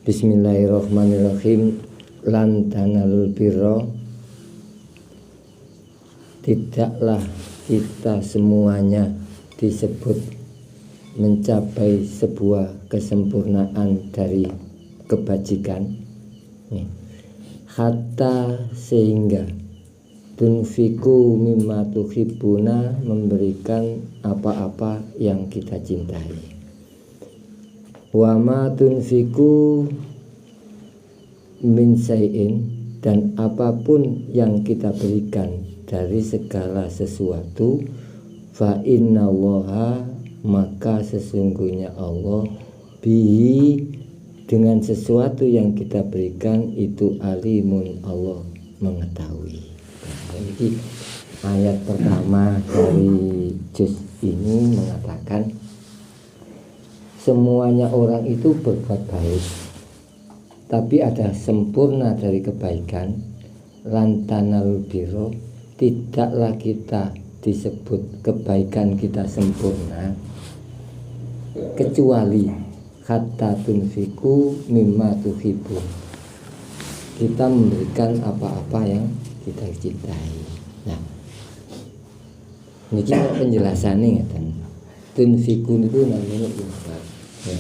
Bismillahirrahmanirrahim. Lan tanalul birra, tidaklah kita semuanya disebut mencapai sebuah kesempurnaan dari kebajikan, hatta sehingga tunfiku mimma tuhibbuna, memberikan apa-apa yang kita cintai. Wa ma tunfiku min syai'in, dan apapun yang kita berikan dari segala sesuatu, fa innallaha, maka sesungguhnya Allah, bihi, dengan sesuatu yang kita berikan itu alimun, Allah mengetahui. Nah, ini ayat pertama dari juz ini mengatakan semuanya orang itu berbuat baik, tapi ada sempurna dari kebaikan. Lantanal biro, tidaklah kita disebut kebaikan kita sempurna kecuali hatta tunfiku mimma tuhibbu, kita memberikan apa-apa yang kita cintai. Nah, ini penjelasannya ngeten. Tunfiku itu namanya infak, ya.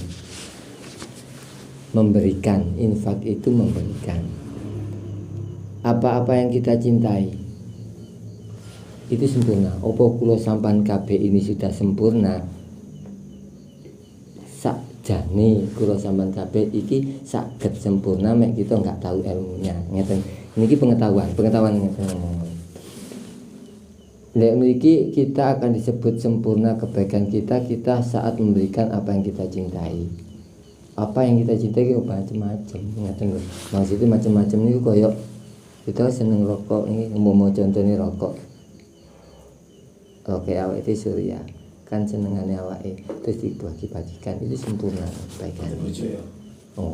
Memberikan, infak itu memberikan. Apa-apa yang kita cintai itu sempurna. Opo kula sampan kabeh ini sudah sempurna, sakjane kula sampan kabeh iki saged sempurna mek kita enggak tahu ilmunya. Ngeten. Niki pengetahuan ngeten. Nek mriki kita akan disebut sempurna kebaikan kita saat memberikan apa yang kita cintai. Apa yang kita cintai itu macam-macam, ngeten lho. Maksudnya macam-macam niku koyo kita seneng rokok, ini mau contohnya rokok. Oke, awak itu surya kan senengannya awak terus dibagi-bagikan, itu sempurna kebaikan. Oh,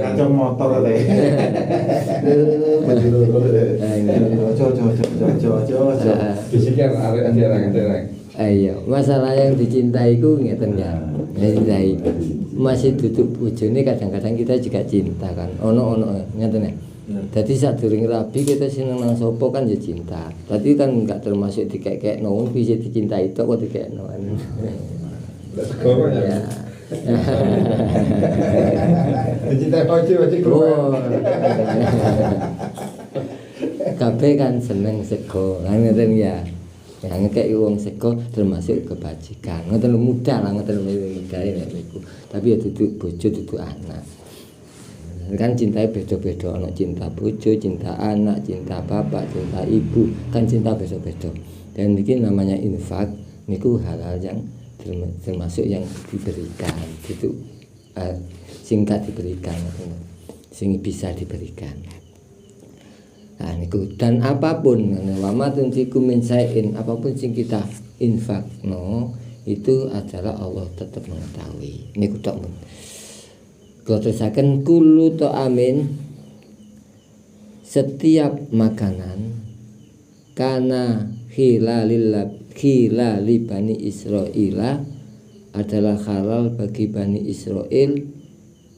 kacau motor teh. Ayo, masalah yang dicintai ku ngeten ya. Dicintai. Masih duduk bojone kadang-kadang kita juga cinta kan. Ono ngeten ya. Jadi saat durung rabi kita seneng nang sapa kan ya cinta. Tapi kan enggak termasuk dikek-kek wong bisa dicintai tok kok dikekno. Ya. Dicintai wajib keluar. Kabeh kan seneng sego. Lah ngeten ya. Ya ngekek wong sego termasuk kebajikan. Ngoten mudah lah, ngoten mudah nek niku. Tapi ya duduk bojo duduk anak. Kan cintai beda-beda, ana cinta bojo, cinta anak, cinta bapak, cinta ibu, kan cinta beda-beda. Dan niki namanya infak, niku hal-hal yang termasuk yang diberikan. Itu singkat diberikan, sing bisa diberikan. Nah niku, dan apapun wama tunfiku min syai'in, apapun sing kita infak itu adalah Allah tetap mengetahui. Niku tok men. Kalau terusaken kullu ta'amin, setiap makanan kana khilali Bani Israila adalah halal bagi Bani Israel,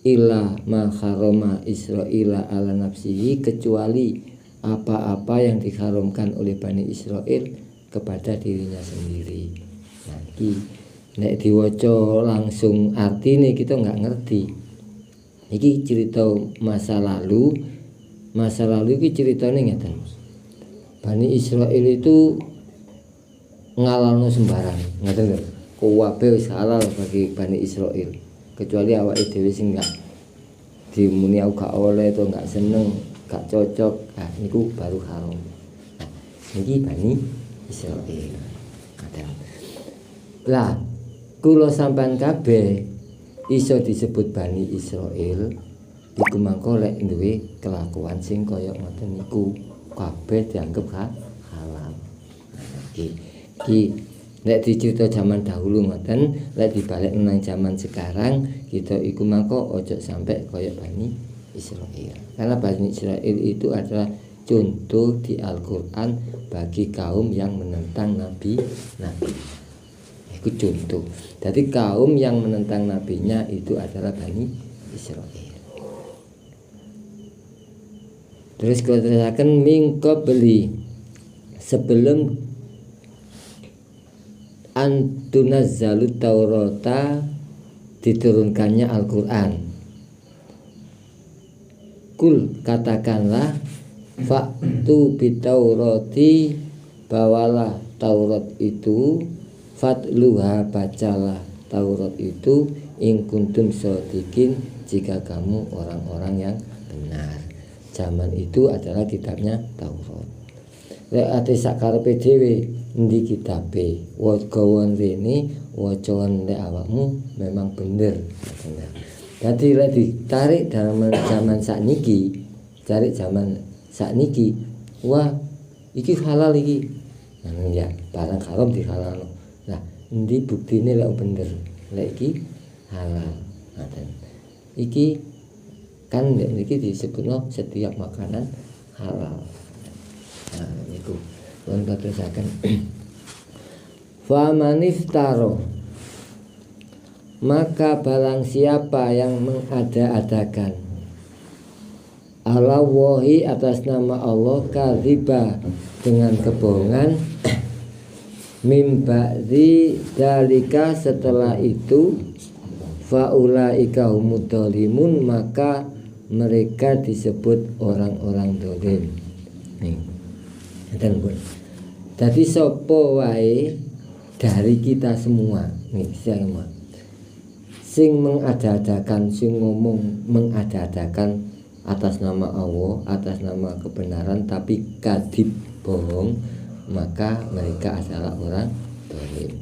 illa ma harama Israila ala nafsihi, kecuali apa-apa yang diharamkan oleh Bani Israel kepada dirinya sendiri. Nah, nek diwaca langsung artine kita nggak ngerti. Iki cerita masa lalu iki ceritane ngeten. Bani Israel itu ngalalno sembarang, ngeten lho. Kuwabe wis halal bagi Bani Israel, kecuali awake dhewe sing enggak dimuni aku gak oleh to, enggak seneng, gak cocok. Nah, niku baru haram. Nah, niki Bani Israel. Lah, kula sampean kabeh iso disebut Bani Israel iku mangko lek duwe kelakuan sing kaya ngoten niku kabeh dianggep halal. Iki nek dicerita zaman dahulu ngoten, lek dibalik nang zaman sekarang kita iku mangko ojo sampai kaya Bani Israil. Karena Bani Israil itu adalah contoh di Al-Quran bagi kaum yang menentang nabi. Itu contoh. Jadi kaum yang menentang nabinya itu adalah Bani Israil. Terus kalau teruskan mingko beli sebelum antunazzalut Taurata diturunkannya Al-Quran. Kul katakanlah faktu bitaurati bawalah Taurat itu, fatluha bacalah Taurat itu, in kuntum shodiqin jika kamu orang-orang yang benar. Zaman itu adalah kitabnya Taurat. Lek ate sakarepe dhewe endi kitabe, wacawan rene wacawan lek awakmu memang bener. Jadi lek ditarik dalam zaman sakniki, cari zaman sakniki, wah iki halal iki. Ya, barang haram dihalalno. Nah, endi buktine lek bener? Lek iki halal. Ngaten. Iki kan lek iki disebutno setiap makanan halal. Nah, niku pun terusaken. Fa maniftaro, maka barang siapa yang mengada-adakan ala wahi atas nama Allah kadziba dengan kebohongan mim ba'di dalika setelah itu faulaika humud dzalimun, maka mereka disebut orang-orang zalim. Nih. Jadi sapa wae dari kita semua nih sing mengada-adakan, sing ngomong mengada-adakan atas nama Allah, atas nama kebenaran tapi kadzib bohong, maka mereka adalah orang zalim.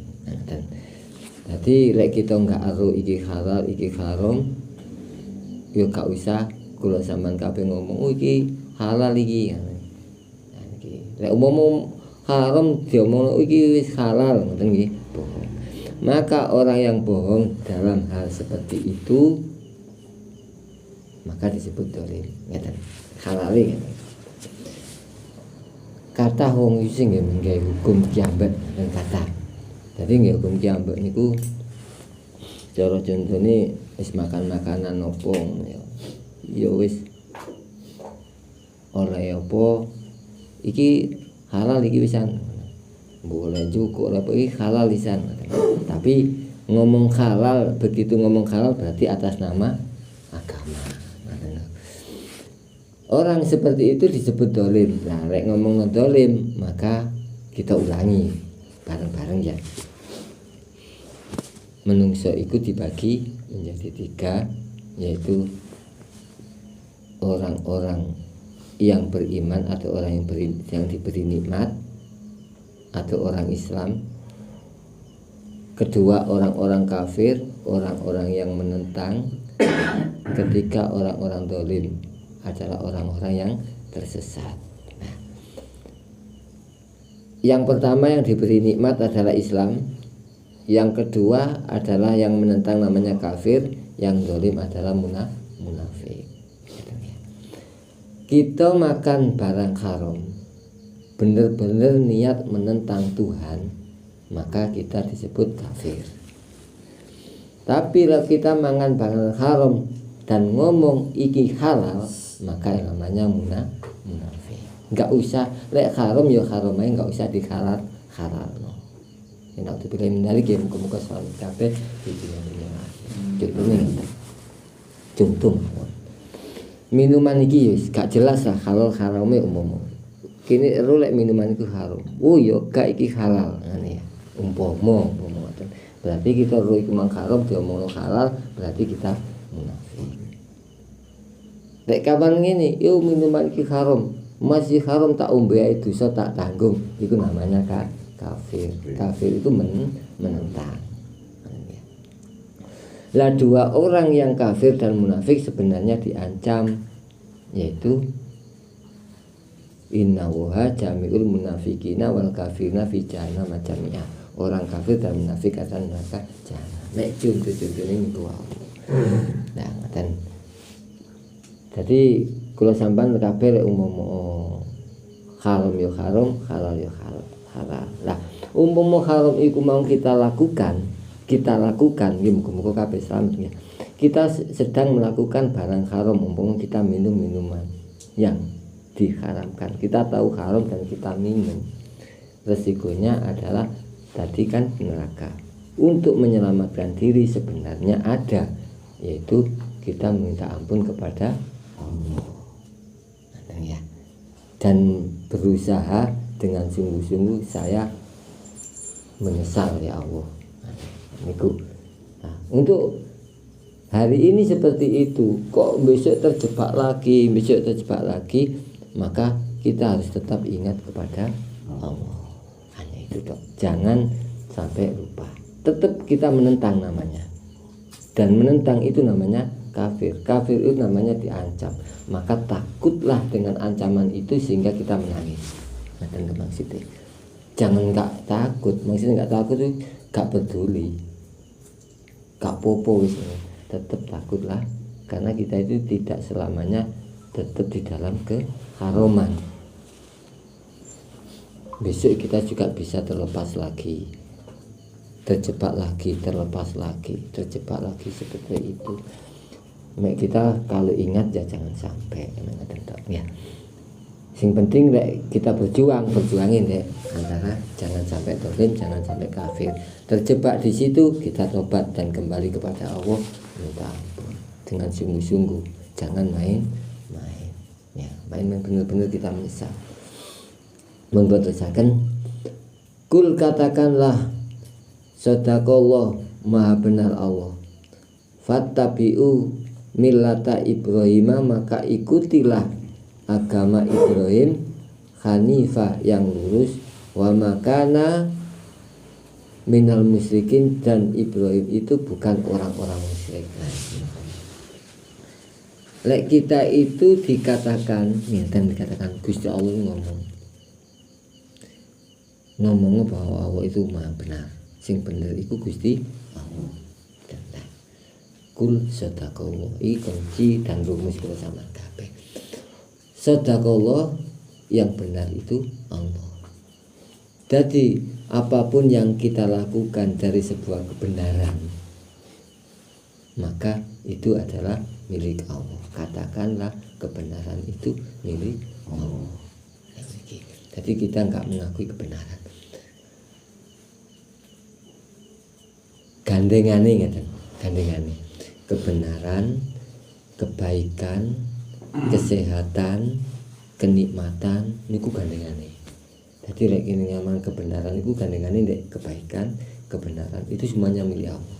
Jadi lek kita enggak aru iki halal iki haram, yo gak usah kula sampean kabeh ngomong oh iki halal iki. Lek umum haram diomongno iki wis halal ngoten nggih, bohong. Maka orang yang bohong dalam hal seperti itu maka disebut zalim. Ngeten. Halal iki. Kata wong iki nggih nggawe hukum kiambet dan kata. Jadi nggih hukum kiambet niku cara contone wis makan makanan opo ya wis oleh apa iki halal iki wisan boleh juga apa iki halal wisan. Tapi ngomong halal, begitu ngomong halal berarti atas nama agama. Orang seperti itu disebut zalim. Nah, lek ngomong zalim maka kita ulangi bareng-bareng ya. Menungso itu dibagi menjadi 3, yaitu orang-orang yang beriman atau orang yang diberi nikmat atau orang Islam. Kedua, orang-orang kafir, orang-orang yang menentang. Ketiga, orang-orang zalim adalah orang-orang yang tersesat. Nah, yang pertama yang diberi nikmat adalah Islam. Yang kedua adalah yang menentang namanya kafir. Yang zalim adalah munafik. Kita makan barang haram, benar-benar niat menentang Tuhan, maka kita disebut kafir. Tapi kalau kita makan barang haram dan ngomong iki halal, maka yang namanya munafik. Enggak usah lek haram ya haram ae, enggak usah dihalal no. Nek dipilih menarik ya muga-muga selalu kabeh di dunia. Contoh minuman iki wis gak jelas lah halal harame umum. Kini lek minuman itu haram. Oh yo gak iki halal ngene ya. Umpama ngoten. Berarti kita ro iku mang haram diomongno halal, berarti kita munafik. Lek kapan ngene, yo minuman iki haram, masih haram tak ombe ae dosa tak tanggung. Iku namanya kafir. Kafir itu menentang. Lah dua orang yang kafir dan munafik sebenarnya diancam, yaitu innallaha jami'ul munafiqina wal kafirina fi jahannam jami'a. Orang kafir dan munafik akan neraka jahanam. Nek contoh-contohnya niku wae. Nah, ngoten. Jadi kula sampean kabeh lek umpama haram ya haram, halal ya halal. Lah umpama haram iku mau kita lakukan nggih muga-muga kabeh selamat ya. Kita sedang melakukan barang haram, umpama kita minum minuman yang diharamkan. Kita tahu haram dan kita minum. Resikonya adalah tadi kan neraka. Untuk menyelamatkan diri sebenarnya ada, yaitu kita meminta ampun kepada Allah. Ya. Dan berusaha dengan sungguh-sungguh saya menyesal ya Allah. Nah, untuk hari ini seperti itu, kok besok terjebak lagi, maka kita harus tetap ingat kepada Allah. Hanya itu dok. Jangan sampai lupa. Tetap kita menentang namanya. Dan menentang itu namanya kafir. Kafir itu namanya diancam. Maka takutlah dengan ancaman itu sehingga kita menangis. Nah, dan maksudnya jangan nggak takut. Maksudnya nggak takut itu nggak peduli, nggak popo misalnya. Tetap takutlah karena kita itu tidak selamanya tetap di dalam keharaman. Besok kita juga bisa terlepas lagi, terjebak lagi, terlepas lagi, terjebak lagi seperti itu. Kita kalau ingat ya jangan sampai ya. Sing penting kita berjuangin deh antara jangan sampai dolim, jangan sampai kafir. Terjebak di situ kita tobat dan kembali kepada Allah minta ampun dengan sungguh-sungguh. Jangan main-main. Ya, main benar-benar kita menyesal. Mengkotakan kul katakanlah sadaqallah maha benar Allah. Fattabi'u millata Ibrahim, maka ikutilah agama Ibrahim hanifah yang lurus, wa makana minal musyrikin, dan Ibrahim itu bukan orang-orang musyrik. Lek kita itu dikatakan Gusti Allah ngomong bahwa Allah itu maha benar. Sing bener iku Gusti Allah. Kul sadaqallah, iki kunci dan rumus kita sama kabeh. Sadaqallah, yang benar itu Allah. Jadi apapun yang kita lakukan dari sebuah kebenaran, maka itu adalah milik Allah. Katakanlah kebenaran itu milik Allah. Jadi kita enggak mengakui kebenaran. Gandengane kebenaran, kebaikan, kesehatan, kenikmatan niku gandengane. Jadi lek nyaman kebenaran niku gandengane ndek kebaikan, kebenaran itu semuanya milik Allah.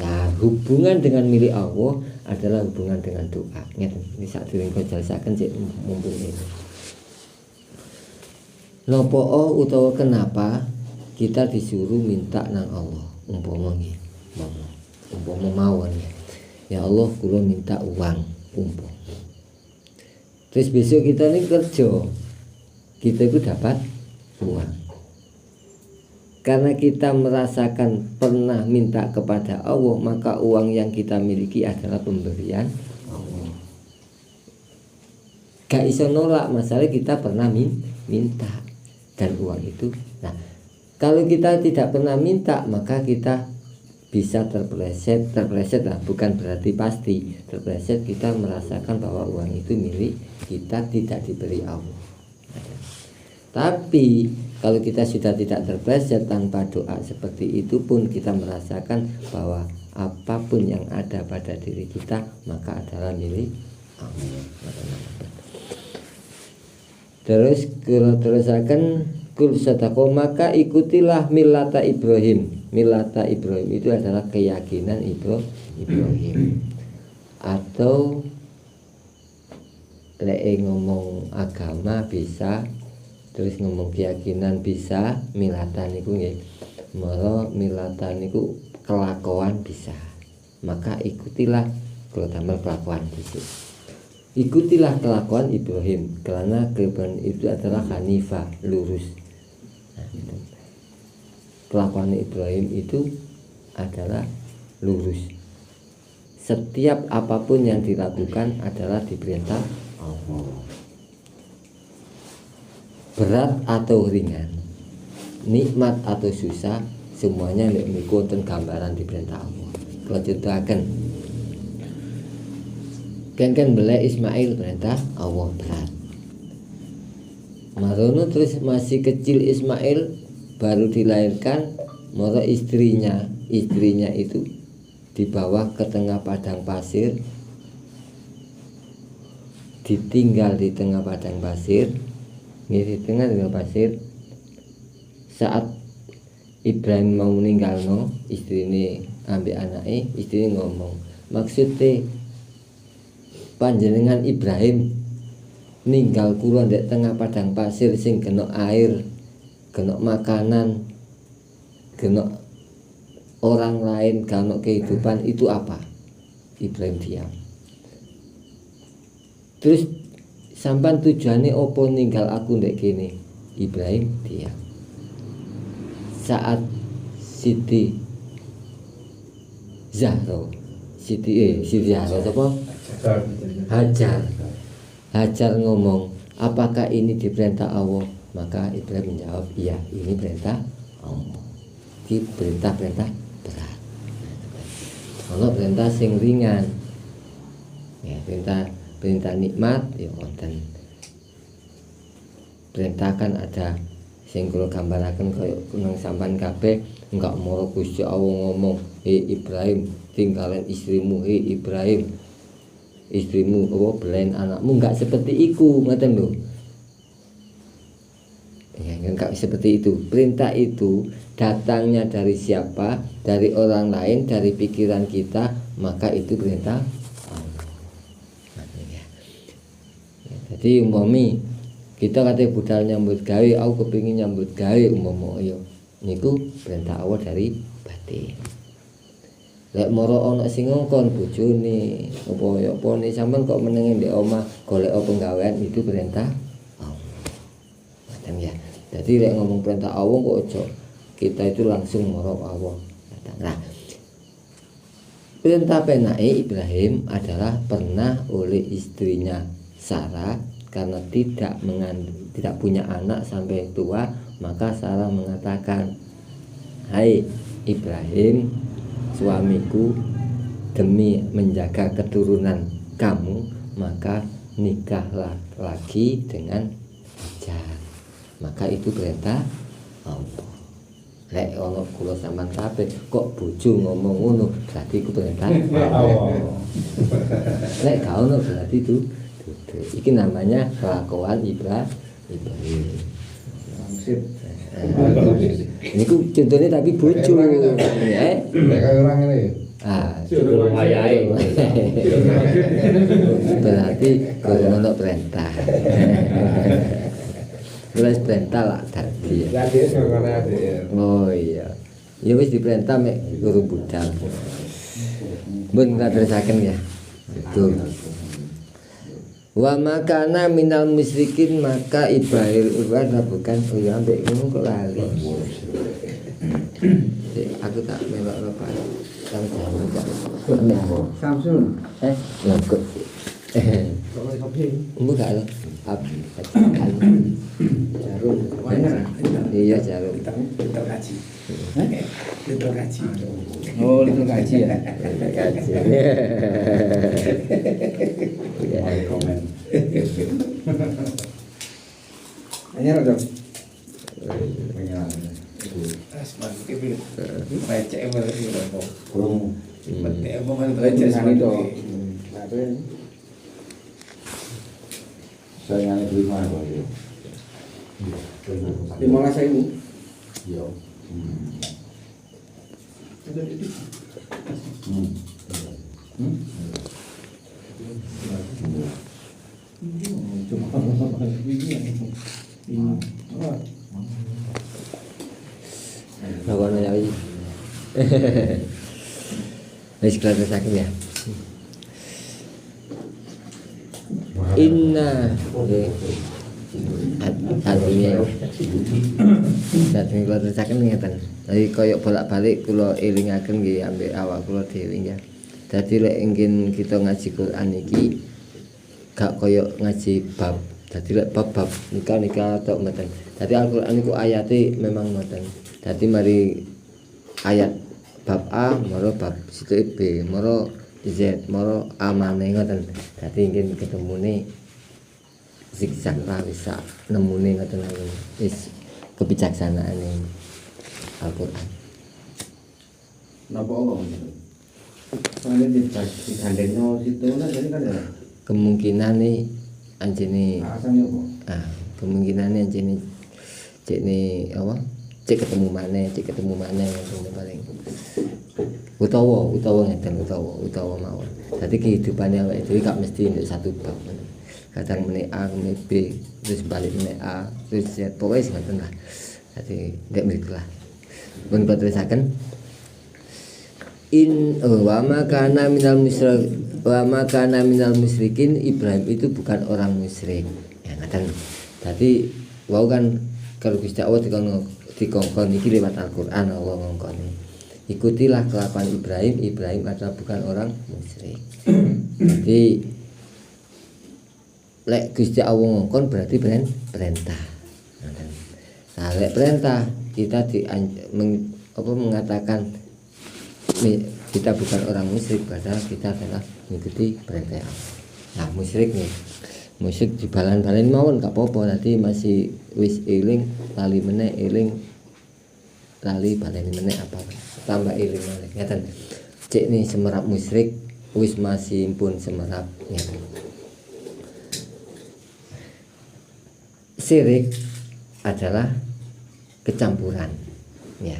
Nah, hubungan dengan milik Allah adalah hubungan dengan doa. Ini saat durung jelasaken sik mumpung ini. Nopo utawa kenapa kita disuruh minta nang Allah? Umpama mawon ya Allah, kula minta uang umpama. Terus besok kita ini kerja, kita itu dapat uang. Karena kita merasakan pernah minta kepada Allah, maka uang yang kita miliki adalah pemberian Allah. Gak iso nolak, masalah kita pernah minta dan uang itu. Nah, kalau kita tidak pernah minta, maka kita bisa terpeleset lah, bukan berarti pasti terpeleset. Kita merasakan bahwa uang itu milik kita, tidak diberi Allah. Tapi kalau kita sudah tidak terpeleset tanpa doa seperti itu pun, kita merasakan bahwa apapun yang ada pada diri kita maka adalah milik Allah. Terus kalau terusakan kul sadaqah, maka ikutilah millata Ibrahim. Millata Ibrahim itu adalah keyakinan Ibrahim. Atau ngomong agama bisa, terus ngomong keyakinan bisa, milatan niku nggih. Mara milatan niku kelakuan bisa. Maka ikutilah kalau tambah kelakuan itu. Ikutilah kelakuan Ibrahim, karena kelakuan itu adalah hanifah, lurus. Nah, gitu. Kelakuan Ibrahim itu adalah lurus. setiap apapun yang dilakukan adalah diperintah Allah. Berat atau ringan, nikmat atau susah, semuanya nek niku wonten gambaran diperintah Allah. Kalau contohaken kan belai Ismail perintah Allah berat. Marono terus masih kecil Ismail baru dilahirkan, moro istrinya itu dibawa ke tengah padang pasir, ditinggal di tengah padang pasir, di tengah pasir. Saat Ibrahim mau meninggalno istrine ambek anake, istrine ngomong, maksudnya panjenengan Ibrahim ninggal kula ndek tengah padang pasir sing kena air, kena makanan, kena orang lain, kena kehidupan, itu apa? Ibrahim diam. Terus sampan tujuannya opo ninggal aku ndek kene? Ibrahim diam. Saat Siti Zahra apa? Hajar ngomong, apakah ini diperintah Allah? Maka Ibrahim menjawab, iya, ini perintah Allah. Ini perintah berat. Kalau perintah sing ringan, ya perintah nikmat, ya wonten. Perintah kan ada sing kula gambaraken kaya nang sampean kabeh, enggak moro Gusti Allah ngomong, Ibrahim, tinggalin istrimu, Ibrahim, istrimu belain anakmu, enggak seperti iku, ngoten lho. Ya, enggak seperti itu. Perintah itu datangnya dari siapa? Dari orang lain, dari pikiran kita, maka itu perintah Allah. Ya, jadi umpami kita kata budal nyambut gawe, aku kepingin nyambut gawe umpama yo niku perintah Allah dari batin. Lek moro ana sing ngongkon bojone apa ne sampean kok menenge ndek omah golek penggawean, itu perintah Allah. Macam ya. Jadi lek ngomong perintah Allah kok ojo kita itu langsung moro Allah. Nah, perintah penake Ibrahim adalah pernah oleh istrinya Sarah, karena tidak punya anak sampai tua, maka Sarah mengatakan, hai Ibrahim, suamiku, demi menjaga keturunan kamu, maka nikahlah lagi dengan Hajar. Maka itu perintah Allah. Lek ono kula sampean kabeh kok bojo ngomong ngono, berarti iku perintah Allah. Lek gak ono berarti itu iki namanya kelakuan Ibrahim. Ini ku contohnya tapi bojo. Lek orang ini. Suruh ayahe. Berarti kalau ono perintah. Wis perintah lah tadi. Oh iya. Ya wis diperintah mek guru budal. Mun ngatesaken ya. Betul. Wa makana minal musyrikin, maka Ibrahim bukan ya ambek ngono kok lali. Aku tak melok apa. Samsul. Ya kok. Buka lo. Jarum. Iya jarum. Liter kaji. Liter kaji. Oh, liter kaji ya. Kaji. Ya, komen. Anyar dong. Asman iki recek berarti opo. Penting opo kan recek sani to. Saya yang beli mana Pak? 15.000. Iya. Lakukan aja lagi. Wis kelihatan sakit ya. Inna artinya dadi kula terusaken ngeten. Jadi koyok bolak-balik kula elingaken nggih ambek awak kula dhewe ya. Dadi lek ingin kita ngaji Quran iki gak koyo ngaji bab. Dadi lek bab nikah tok mboten. Dadi Al-Qur'an iku ayate memang ngoten. Dadi mari ayat bab A maro bab sithik B, maro Z, maro A maneh ngoten. Dadi ingin ketemune zigzag ra bisa nemune ngoten lho. Wis kebijaksanaane Al-Qur'an. Napa Allah? Soalnya digandengno situ lah jadi kan ya. Kemungkinan nih anjene Asalnya apa? kemungkinan anjene cek nih apa? Cek ketemu maneh ngono paling. Utawa ngeten utawa mawon. Dadi kehidupane awake dhewe gak mesti ndek satu bab. Kadang meneh A, meneh B, terus balik meneh A, terus Z, pokoke ngoten lah. Dadi ndek mriku lah. Pun terusaken wa ma kana minal musyrikin. Ibrahim itu bukan orang musyrik. Ya ngoten. Dadi wau kan kalau Gusti Allah dikongkon iki lewat Al-Qur'an Allah ngongkoni. Ikutilah kelakuan Ibrahim adalah bukan orang musyrik. Jadi lek Gusti Allah ngongkon berarti perintah. Nah, lek perintah kita mengatakan kita bukan orang musyrik, padahal kita adalah mengikuti perintah Allah. Nah, musyrik dibalan-balen mawon gak apa-apa, nanti masih wis eling lali meneh eling lali baleni meneh apa tambah eling meneh ngeten. Cek nih semerap musyrik wis masih pun semerap ngeten. Syirik adalah kecampuran ya.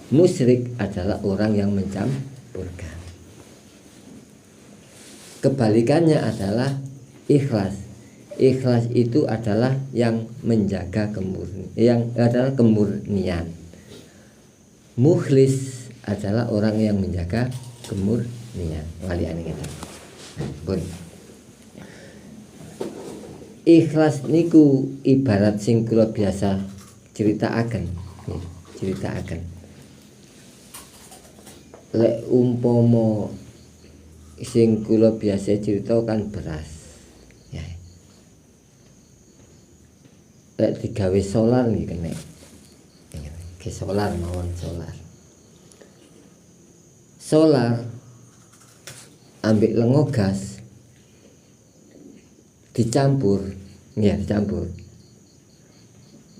Musyrik adalah orang yang mencampurkan. Kebalikannya adalah ikhlas. Ikhlas itu adalah yang menjaga kemurnian. Mukhlis adalah orang yang menjaga kemurnian. Waliane kita. Pun. Ikhlas niku ibarat sing kula biasa critakaken. Lek umpama sing kula biasa cerita kan beras ya. Lek digawe solar nggih kena. Ke solar mawon solar ambek lengo gas dicampur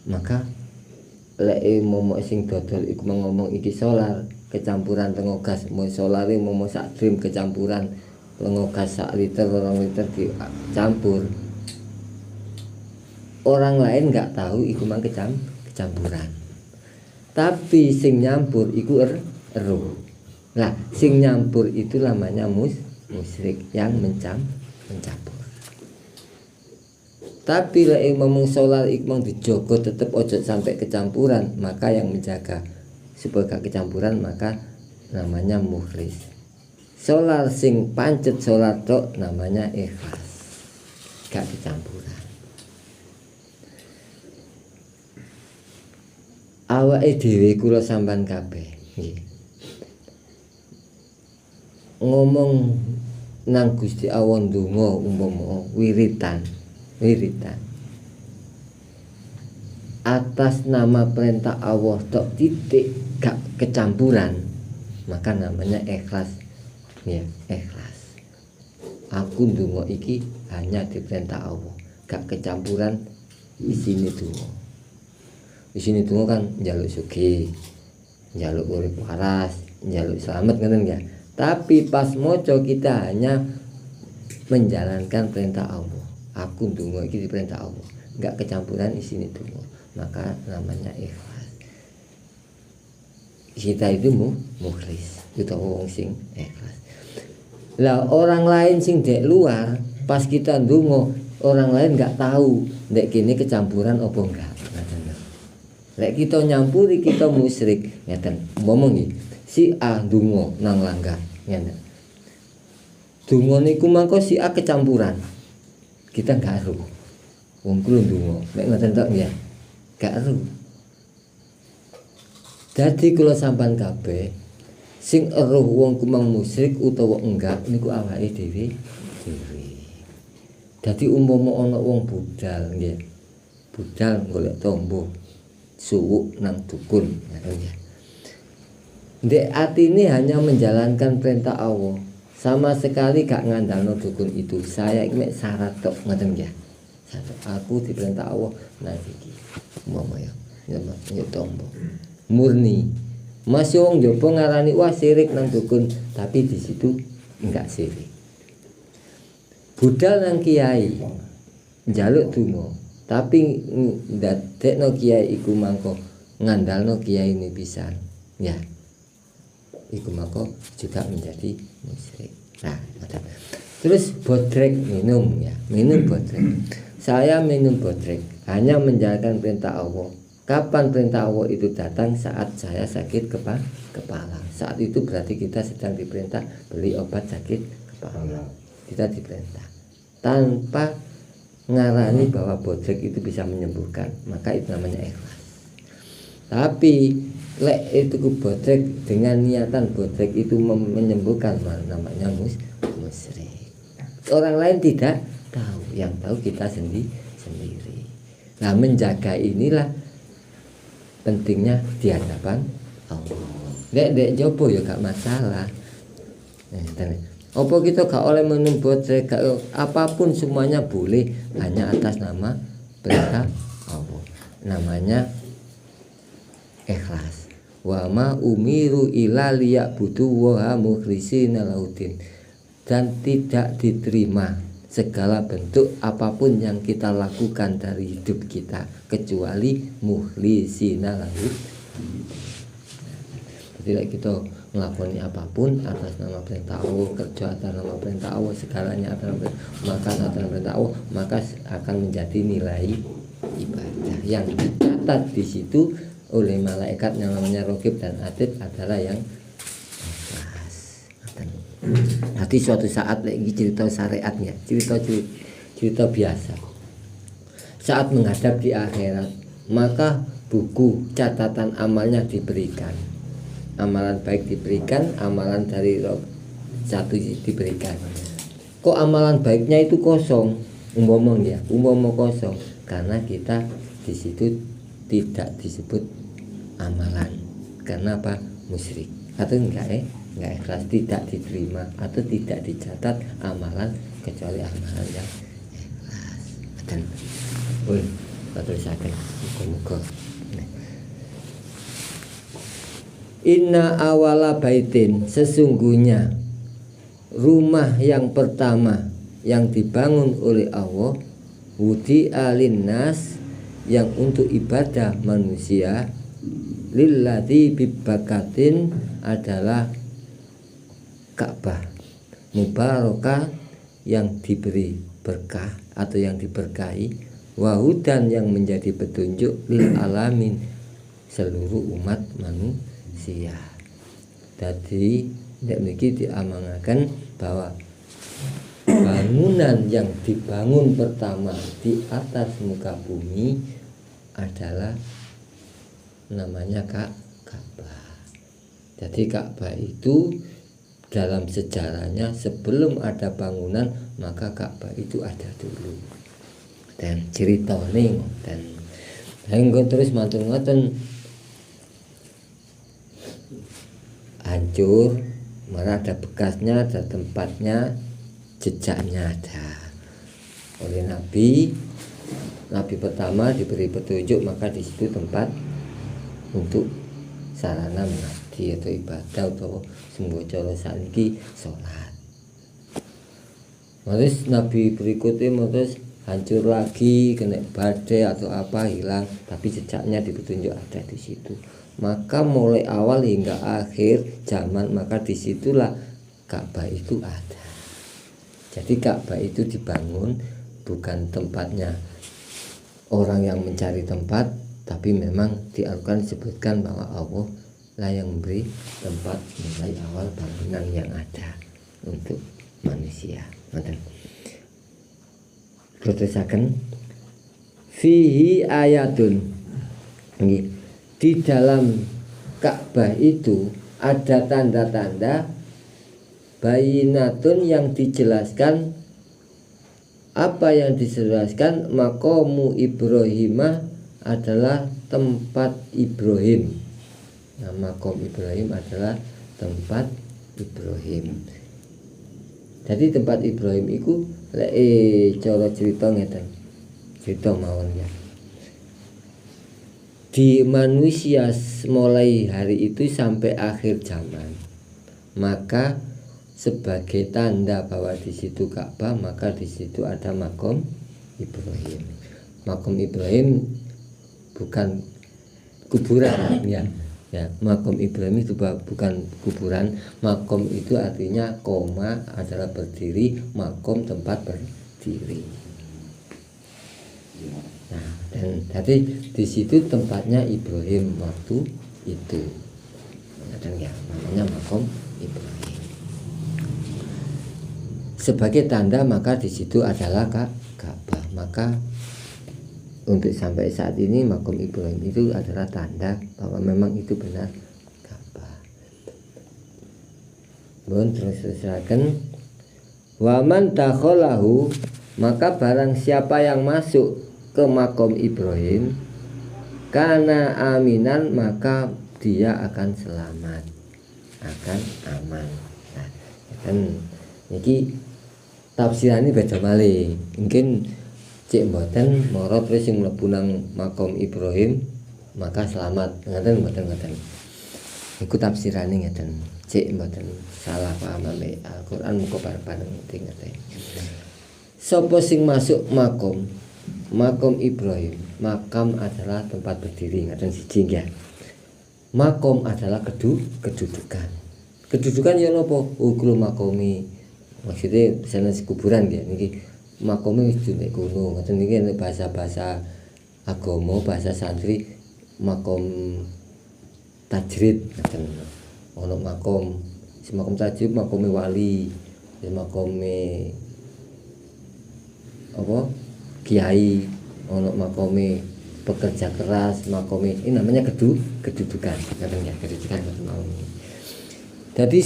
maka lek momok sing dodol iku ngomong iki solar kecampuran lengo gas, mau solare mau sak drim kecampuran lengo gas sak liter 2 liter dicampur. Orang lain nggak tahu iku mang kecampuran. Tapi sing nyampur iku eruh. Nah, sing nyampur itu namanya musyrik yang mencampur. Tapi lek ngomong solar iku mang dijogo tetep ojo sampai kecampuran, maka yang menjaga supaya gak kecampuran maka namanya mukhlis. Solar sing pancet solar tok namanya ikhlas, gak kecampuran. Awake dhewe kula sampean kabeh nggih ngomong nang Gusti Allah ndonga umpama wiritan atas nama perintah Allah tok titik gak kecampuran maka namanya ikhlas ya. Ikhlas aku ndonga iki hanya diperintah Allah gak kecampuran isine donga kan njaluk sugih njaluk urip waras njaluk selamat ngoten ya. Tapi pas maca kita hanya menjalankan perintah Allah. Aku ndonga iki diperintah Allah gak kecampuran isine donga maka namanya ikhlas. Kita itu mukhlis utawa wong sing ikhlas. Lah orang lain sing dek luar pas kita ndonga orang lain nggak tahu ndek kene kecampuran apa enggak. Lek kita nyampuri kita musyrik ngeten. Ngomong iki si A ndonga nang langgar ngene. Donga niku mangko si A kecampuran. Kita enggak ero. Wong kulo ndonga nek ngoten tok ya. Gak ero. Dadi kula sampean kabeh Sing eruh wong kumang musyrik utawa enggak niku awake dhewe. Dadi umpama ana wong budal nggih. Budal golek tombo suwuk nang dukun ngoten ya. Ndek atine hanya menjalankan perintah Allah. Sama sekali gak ngandalno dukun itu. Saya iki mek syarat tok ngoten ya. Aku diperintah Allah nah iki. Umpama ya tombo. Murni. Masih wong jopo ngarani wah sirik nang dukun, tapi di situ enggak sirik. Budal nang kiai njaluk donga, tapi ndadekno kiai iku mangko ngandalno kiai ini pisan. Ya. Iku mangko juga menjadi musyrik. Nah, terus bodrek minum ya, minum bodrek. Saya minum bodrek hanya menjalankan perintah Allah. Kapan perintah Allah itu datang? Saat saya sakit kepala. Saat itu berarti kita sedang diperintah beli obat sakit kepala. Kita diperintah tanpa ngarani bahwa bodrek itu bisa menyembuhkan, maka itu namanya ikhlas. Tapi lek itu bodrek dengan niatan bodrek itu menyembuhkan, namanya musyrik. Orang lain tidak tahu, yang tahu kita sendiri. Nah, menjaga inilah pentingnya di hadapan Allah. Dek jopo ya gak masalah. Apa kita gak oleh minum bodrek, apapun semuanya boleh, hanya atas nama perintah Allah. Namanya ikhlas. Wa ma umiru illa liya'budu wa mukhlishina lahuddin. Dan tidak diterima segala bentuk apapun yang kita lakukan dari hidup kita kecuali mukhlisina lahu. Jadi kita melakukan apapun atas nama perintah Allah, kerja atas nama perintah Allah, segalanya atas nama makan atas nama perintah Allah, maka akan menjadi nilai ibadah yang dicatat di situ oleh malaikat yang namanya Raqib dan Atid adalah yang ikhlas. Nanti suatu saat lagi cerita syariatnya, cerita biasa. Saat menghadap di akhirat, maka buku catatan amalnya diberikan. Amalan baik diberikan, amalan dari satu diberikan. Kok amalan baiknya itu kosong? Umpama kosong karena kita di situ tidak disebut amalan. Karena apa? Musyrik. Atau enggak ikhlas, tidak diterima atau tidak dicatat amalan kecuali amalan yang ikhlas. Dan tulisaken muga-muga. Inna awala baitin, sesungguhnya rumah yang pertama yang dibangun oleh Allah, wudi alinnas, yang untuk ibadah manusia, lilladzi bibakatin, adalah Ka'bah mubarakah, yang diberi berkah atau yang diberkahi, wahudan, yang menjadi petunjuk lil alamin, seluruh umat manusia. Jadi niki diamangaken bahwa bangunan yang dibangun pertama di atas muka bumi adalah namanya Ka'bah. Jadi Ka'bah itu dalam sejarahnya sebelum ada bangunan maka Ka'bah itu ada dulu. Dan cerita ning dan hingga terus matur ngoten hancur, malah ada bekasnya, ada tempatnya, jejaknya ada. Oleh Nabi pertama diberi petunjuk, maka di situ tempat untuk sarana mengabdi atau ibadah atau sembocara saniki sholat. Terus Nabi berikutnya terus hancur lagi, kena badai atau apa, hilang, tapi jejaknya di petunjuk ada di situ. Maka mulai awal hingga akhir zaman, maka disitulah Ka'bah itu ada. Jadi Ka'bah itu dibangun bukan tempatnya orang yang mencari tempat, tapi memang di-Al-Quran disebutkan bahwa Allah lah yang memberi tempat mulai awal bangunan yang ada untuk manusia. Terusaken fihi ayatun, di dalam Ka'bah itu ada tanda-tanda bayinatun yang dijelaskan. Apa yang dijelaskan? Maqamu Ibrahimah adalah tempat Ibrahim. Nah, maqam Ibrahim adalah tempat Ibrahim. Jadi tempat Ibrahim itu cara cerita ngeten. Cerita mawon ya. Di manusia mulai hari itu sampai akhir zaman, maka sebagai tanda bahwa di situ Ka'bah, maka di situ ada makom Ibrahim. Makom Ibrahim bukan kuburan ya. Ya, makom Ibrahim itu bukan kuburan. Makom itu artinya koma adalah berdiri, makom tempat berdiri. Nah, dan tadi di situ tempatnya Ibrahim waktu itu. Dan ya, namanya makom Ibrahim. Sebagai tanda maka di situ adalah Ka'bah. Maka untuk sampai saat ini makom Ibrahim itu adalah tanda bahwa memang itu benar Ka'bah. Terus-terusakan waman takholahu, maka barang siapa yang masuk ke makom Ibrahim karena aminan, maka dia akan selamat, akan aman. Nah, kan ini tafsiran ini beda malih. Mungkin cek mboten mara terus sing mlebu nang makom Ibrahim maka selamat. Ngoten. Iku tafsirane ngeten. Cek mboten salah paham ambek Al-Qur'an muga bareng ngeten. Sapa sing masuk makom Ibrahim, makam adalah tempat berdiri, ngeten siji nggih. Makom adalah kedudukan. Kedudukan ya napa? Ukul makomi. Maksudnya sanes kuburan nggih niki. Makome wis nek kono, ngoten niki nek bahasa-bahasa agama, bahasa santri makom tajrid ngoten. Ono makom, si makom tajrid makome wali, si makome apa? Kiai, ono makome pekerja keras, makome ini namanya kedudukan. Ngoten ya, kedudukan mau. Jadi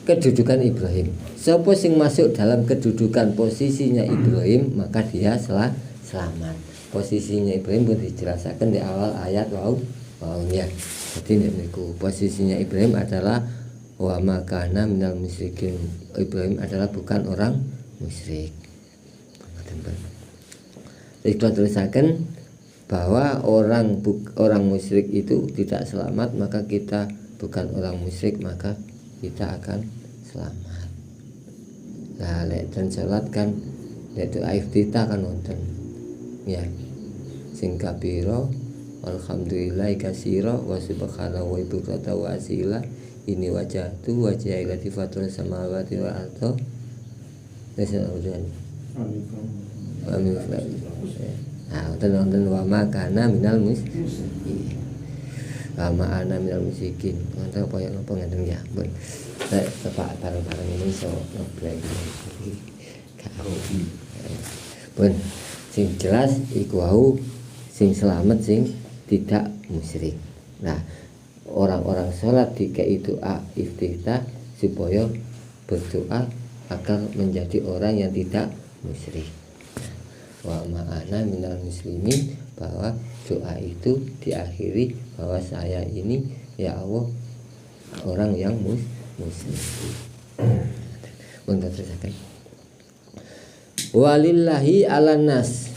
kedudukan Ibrahim. Siapa sing masuk dalam kedudukan posisinya Ibrahim, maka dia selamat. Posisinya Ibrahim pun dijelaskan di awal ayat waunya. Jadi niku posisinya Ibrahim adalah wa makana minal musyrikin. Ibrahim adalah bukan orang musyrik. Jadi tulisaken bahwa orang musyrik itu tidak selamat, maka kita bukan orang musyrik, maka kita akan selamat. Nah, lek dan salat kan itu iftitah kan wonten. Ya. Sing kabira alhamdulillah katsira wa subhanahu wa bihamdihi wa asila ini wajhatu wajha ila fatul samawati wal ardi. Nasallallahu amin. Nah, wonten wa makana minal muslimin. Ana minal musyrikin. Ngoten apa ya napa ngeten ya. Pun tepak bareng-bareng ini iso ngeblek. Pun sing jelas iku wau sing selamat sing tidak musyrik. Nah, orang-orang salat dikei doa iftitah supaya berdoa agar menjadi orang yang tidak musyrik. Wa ma'ana minal muslimin, bahwa doa itu diakhiri bahwa saya ini ya Allah orang yang muslim. Untuk teruskan. Walillahi ala nas.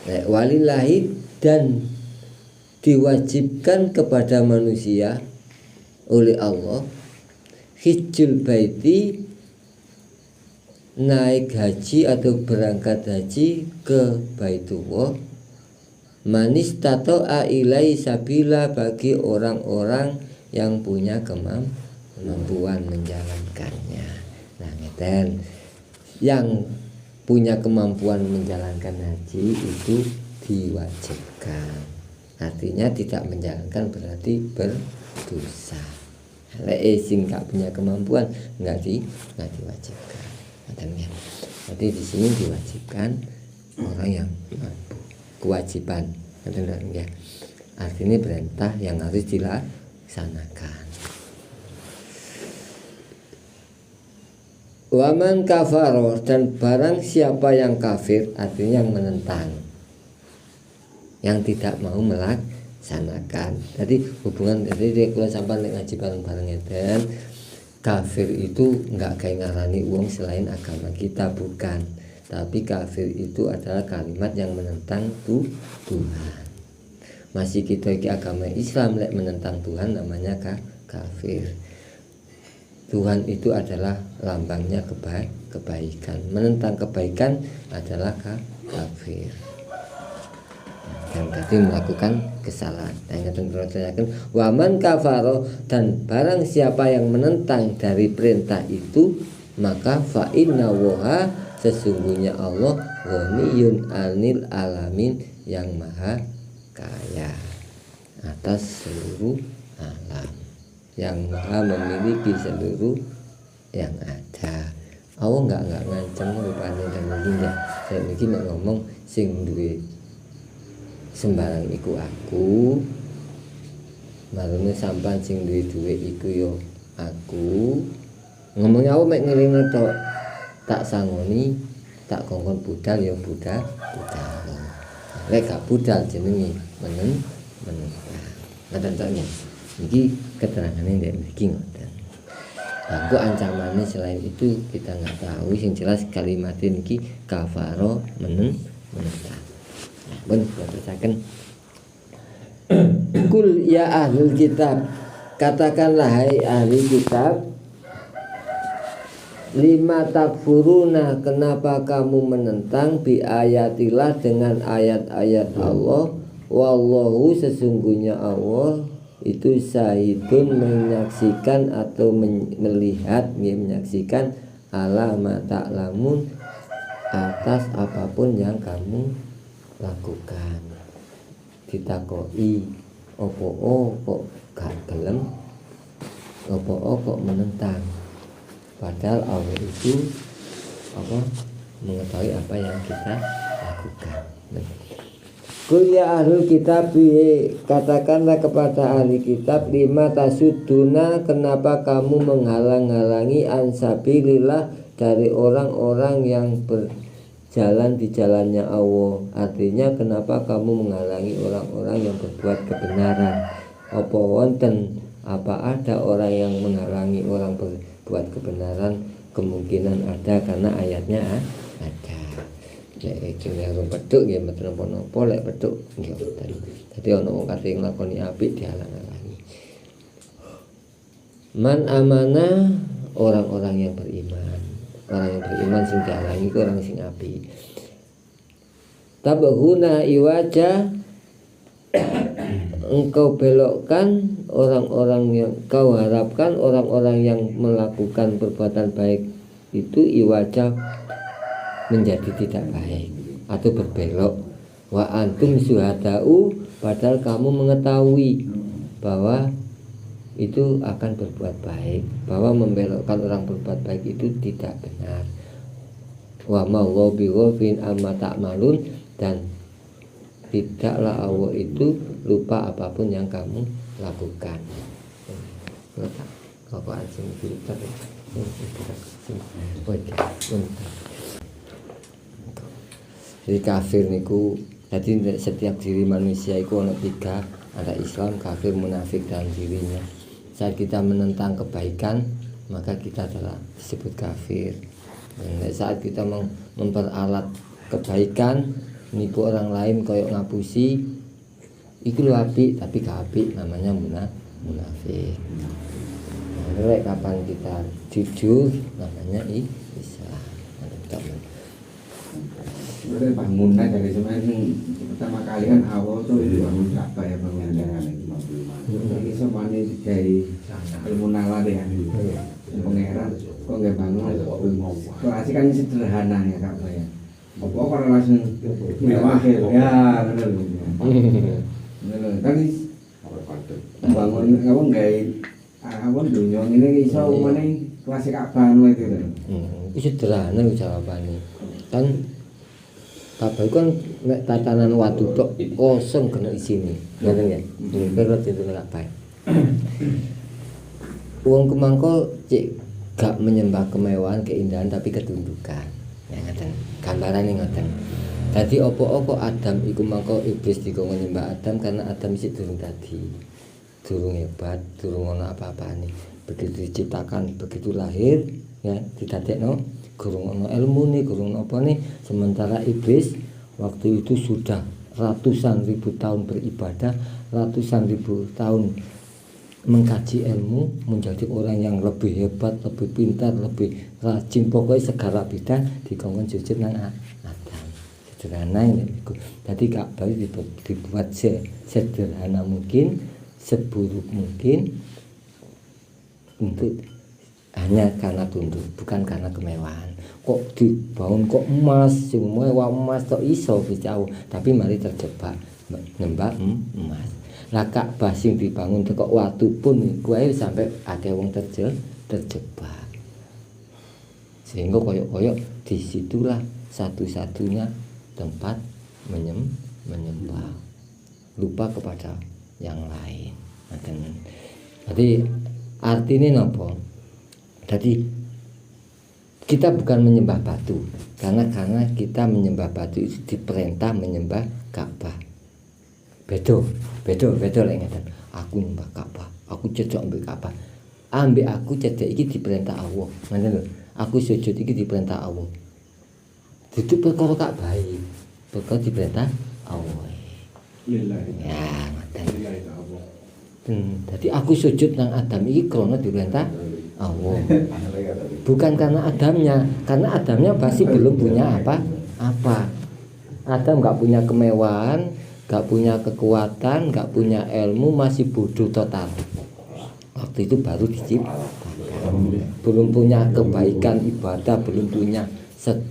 Walillahi, dan diwajibkan kepada manusia oleh Allah hijjul baiti, naik haji atau berangkat haji ke Baitullah, manistato'a ilai sabila, bagi orang-orang yang punya kemampuan menjalankannya. Nah, ngeten, yang punya kemampuan menjalankan haji itu diwajibkan. Artinya tidak menjalankan berarti berdosa. Lek sing gak punya kemampuan enggak diwajibkan. Jadi di sini diwajibkan orang yang mampu. Kewajiban, ya. Artinya perintah yang harus dilaksanakan. Waman kafaro, dan barang siapa yang kafir, artinya yang menentang, yang tidak mau melaksanakan. Jadi hubungan jadi kalau sampai ngaji bareng-bareng dan kafir itu enggak kayak ngarani uang selain agama kita, bukan. Tapi kafir itu adalah kalimat yang menentang Tuhan. Masih kita iki agama Islam lek menentang Tuhan namanya kafir. Tuhan itu adalah lambangnya kebaikan. Menentang kebaikan adalah kafir. Dan tadi melakukan kesalahan. Yang tertanyakan waman kafaro, dan barang siapa yang menentang dari perintah itu, maka fa inna woha, sesungguhnya Allah ghaniyun anil alamin, yang maha kaya atas seluruh alam, yang maha memiliki seluruh yang ada. Allah enggak ngancam rupanya dan mungkin ya. Saya mungkin ngomong sing duwe sembarang iku aku, marune sampan sing duwe iku yo aku. Ngomongnya aku mek ngelingno tok, tak sangoni, tak kongkon budal yo budal. Lek gak budal jenenge menentang. Ngaten tok nggih. Iki keterangane ndek mriki ngoten. Aku ancamannya selain itu kita nggak tahu. Yang jelas kalimat ini kafaro menentang. Pun bacakan. Kul ya ahlul kitab, katakanlah hai ahli kitab, lima takfuruna, kenapa kamu menentang bi ayatillah, dengan ayat-ayat Allah. Wallahu, sesungguhnya Allah itu syahidun, menyaksikan atau melihat, menyaksikan ala ma ta'lamun, atas apapun yang kamu lakukan. Ditakoi opo kok gak gelem, opo kok menentang, padahal Allah itu mengetahui apa yang kita lakukan. Kul ya ahlul kitab, katakanlah kepada ahli kitab, lima tasuduna, kenapa kamu menghalang-halangi ansabilillah, dari orang-orang yang berjalan di jalannya Allah. Artinya kenapa kamu menghalangi orang-orang yang berbuat kebenaran. Apa wonten, apa ada orang yang menghalangi orang berbuat kebenaran? Kemungkinan ada, karena ayatnya ada. Lek jenenge pedhuk nggih mboten napa-napa, lek pedhuk nggih mboten. Dadi ana wong kate nglakoni apik dihalang-halangi. Man amana, orang-orang yang beriman. Orang yang beriman sing dihalangi ku orang sing apik. Tabghuna iwaja, engkau belokkan orang-orang yang kau harapkan, orang-orang yang melakukan perbuatan baik itu iwaja, menjadi tidak baik atau berbelok. Wa antum syuhadau, padahal kamu mengetahui bahwa itu akan berbuat baik, bahwa membelokkan orang berbuat baik itu tidak benar. Wa ma Allahu bighafilin amma ta'malun, dan tidaklah Allah itu lupa apapun yang kamu lakukan. Kalau anjing filter jadi kafir niku, jadi setiap diri manusia itu ada tiga, ada Islam, kafir, munafik, dan dirinya. Saat kita menentang kebaikan, maka kita adalah disebut kafir. Dan saat kita memperalat kebaikan, nipu orang lain koyok ngapusi, itu lu apik tapi gak apik, namanya munafik. Nah, kapan kita jujur, namanya Islam. Sebenarnya bangunan dari sebenarnya pertama kali kan awal tuh bangun Ka'bah ya, bangunan ini semuanya dari ilmu nalar ya, pengeran kok nggak bangun, klasik kan sederhana ya Ka'bah ya, pokoknya kalau langsung mewah ya, benar kan bangun kamu nggak awal dunia ini iso mana klasik Ka'bah itu sederhana jawabannya kan. Ka'bah kan nek tatanan watu tok kosong kena isine. Ngoten ya. Berat itu Ka'bah. Wong kemangko cek gak menyembah kemewahan, keindahan, tapi ketundukan. Ya ngoten. Gambarane ngoten. Dadi apa-apa Adam iku mangko iblis dikongkon nyembah Adam karena Adam isih durung dadi. Durung hebat, durung ana apa-apane. Begitu diciptakan, begitu lahir, ya didadekno, gurung ana ilmune, gurung ana apane. Sementara iblis waktu itu sudah ratusan ribu tahun beribadah, ratusan ribu tahun mengkaji ilmu, menjadi orang yang lebih hebat, lebih pintar, lebih rajin, pokoknya segala bidang dikongkon sujud nang Adam. Sederhana ini. Jadi Ka'bah dibuat sederhana mungkin, seburuk mungkin, untuk hanya karena tunduk, bukan karena kemewahan. Kok dibangun kok emas, semua emas kok iso bisa, tapi mari terjebak nyembah emas. Lah Ka'bah sing dibangun tekok watu pun kuwi sampai akeh wong terjebak. Sehingga koyok-koyok disitulah satu-satunya tempat menyembah. Lupa kepada yang lain. Jadi artinya napa? Jadi kita bukan menyembah batu karena kita menyembah batu itu diperintah menyembah Ka'bah. Beda lek ngeten. Aku nyembah Ka'bah, aku cedhak ambek Ka'bah. Ambek aku cedhak iki diperintah Allah. Ngoten lho. Aku sujud iki diperintah Allah. Itu perkara Ka'bah iki. Perkara diperintah Allah. Lillahi. Ya, ngoten. Lillahi ta'ala. Jadi aku sujud nang Adam iki krana diperintah Allah. Bukan karena Adamnya pasti belum punya apa-apa. Adam enggak punya kemewahan, enggak punya kekuatan, enggak punya ilmu, masih bodoh total. Waktu itu baru diciptakan. Belum punya kebaikan ibadah, belum punya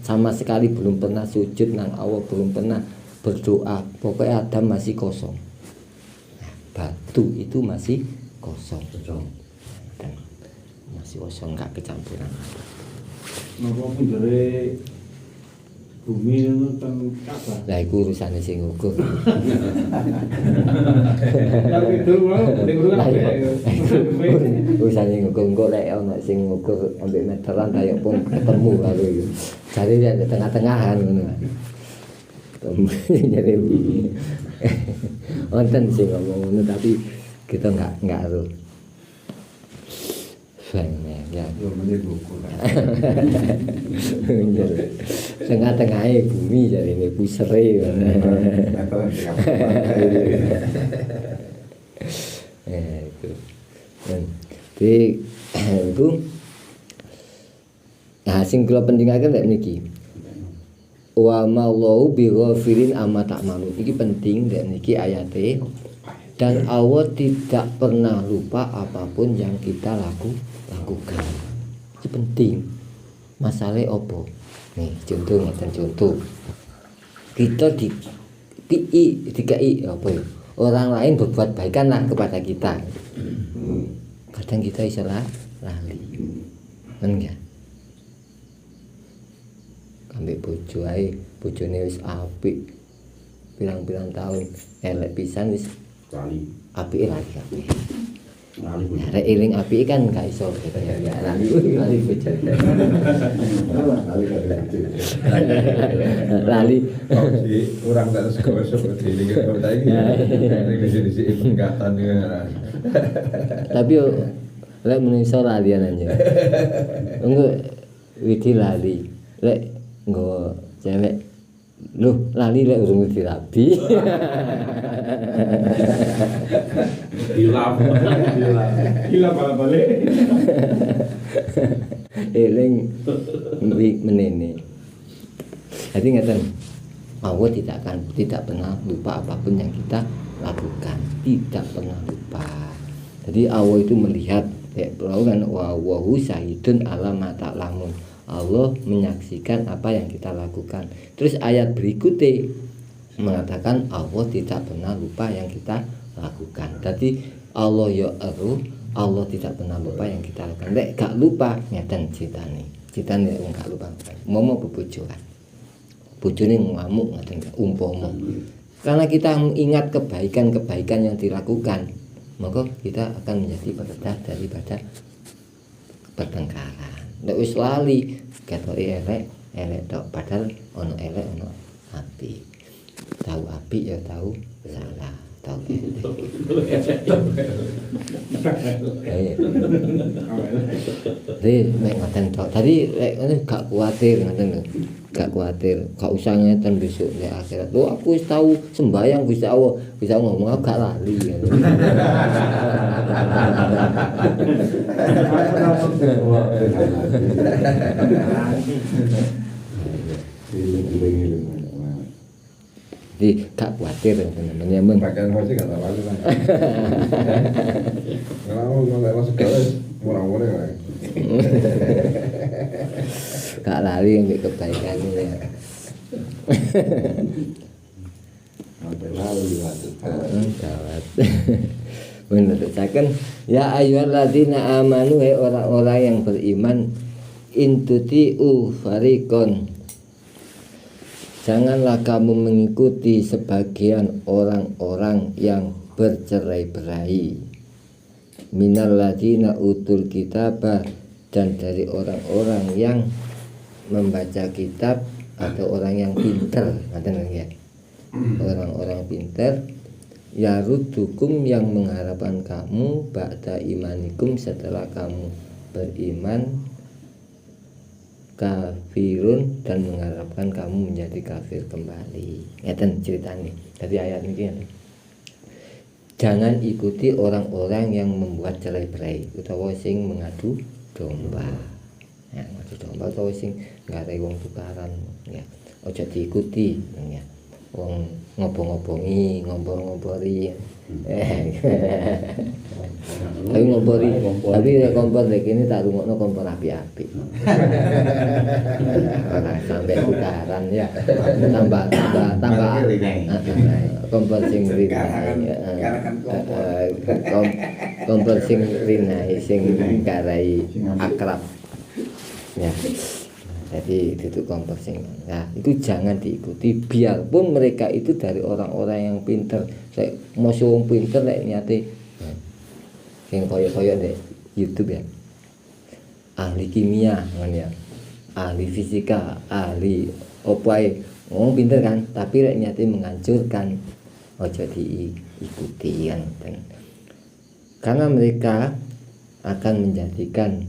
sama sekali, belum pernah sujud nang Allah, belum pernah berdoa. Pokoknya Adam masih kosong. Batu itu masih kosong. Masih kosong, enggak kecampuran. Napa pun dari bumi itu kan Ka'bah. Lah iku urusane sing ngukur. Tapi dulu Urusane ngukur engko lek ana sing ngukur ambek meteran kaya pun ketemu karo iku. Jare nek tengah-tengahan ngono. Jadi wonten sing ngomong ngono tapi kita enggak harus. Ya, yo menit buku. Tengah-tengahe bumi jarine pusere. Itu. Jadi itu nah sing kula pentingaken nek niki. Wa ma'allahu bighafilin amma ta'malun. Iki penting nek niki ayate. Dan Allah tidak pernah lupa apapun yang kita lakukan. Itu penting. Masalahnya opo? Nih, contoh. Kita dikai apa ya? Orang lain berbuat baikanlah kepada kita. Kadang kita iso lali. Enggak. Ambek bojo ae, bojone wis apik. Pirang-pirang tahun elek pisan wis apike lagi kabeh. Rek eling apike kan gak iso lali bojone. Lali Orang tak sekolah ini kan tadi. Ini di penggatan dengan. tapi lek menungso lalian aja. Engko widi lali. Lek nggo cewek loh lali lek urung dirabi. Hilap balik. Eling menene. Jadi ngeten, Allah tidak pernah lupa apapun yang kita lakukan, tidak pernah lupa. Jadi Allah itu melihat, kan wa syahidun ala ma ta'lamun. Allah menyaksikan apa yang kita lakukan. Terus ayat berikutnya mengatakan Allah tidak pernah lupa yang kita lakukan. Jadi Allah ya Allah tidak pernah lupa yang kita lakukan. Nek gak lupa ngeten critane wong gak lupa. Momo bebojoan. Bojone ngamuk ngaten umpama. Karena kita mengingat kebaikan-kebaikan yang dilakukan, maka kita akan menjadi pekerja daripada pertengkaran. Nek wis lali ketoke elek tok padahal ono elek ono apik. Tahu apik ya tahu salah, tahu elek. Nek ngoten tok. Tadi lek ngene gak kuwatir ngoten lho. Gak kuwatir, gak usah ngeten besok nek akhirat. Lho aku wis tahu sembayang Gusti Allah, bisa ngomong aku gak lali. Jadi gak khawatir teman-teman ya men. Pakaian pasti gak tahu lah. Kalau nggak masuk kelas murah-murah lah. Gak lali yang kebaikan ini ya. Sampai lalu dilakukan. Gawat. Menurutaken ya ayyuhalladzina amanu hai orang-orang yang beriman intutiu fariqon. Janganlah kamu mengikuti sebagian orang-orang yang bercerai-berai. Minal ladzina utul kitabah, dan dari orang-orang yang membaca kitab atau orang yang pintar, ya. Orang-orang pintar yarudukum yang mengharapkan kamu ba'da imanikum setelah kamu beriman kafirun dan mengharapkan kamu menjadi kafir kembali. Ngeten ceritanya dari ayat ini ya. Jangan ikuti orang-orang yang membuat cerai-berai utawa sing mengadu domba. Ya, mengadu domba utawa sing ngarep wong tukaran ya. Aja diikuti ya. Wong ngobong-ngobongi, ngompor-ngompori. Tapi ngompori, tapi nek kompor lek kene tak rungokno kompor api-api. Ora sampai tukaran ya. Tambah kompor sing rinai. Kompor sing rinai sing garai akrab. Ya. Jadi itu kompor sing. Nah, itu jangan diikuti biarpun mereka itu dari orang-orang yang pinter. Saya mau wong pinter lek niate sing kaya-kaya deh YouTube ya. Ahli kimia kan ya. Ahli fisika, ahli opai. Ngomong pinter kan, tapi lek niate menghancurkan ojo diikuti kan. Karena mereka akan menjadikan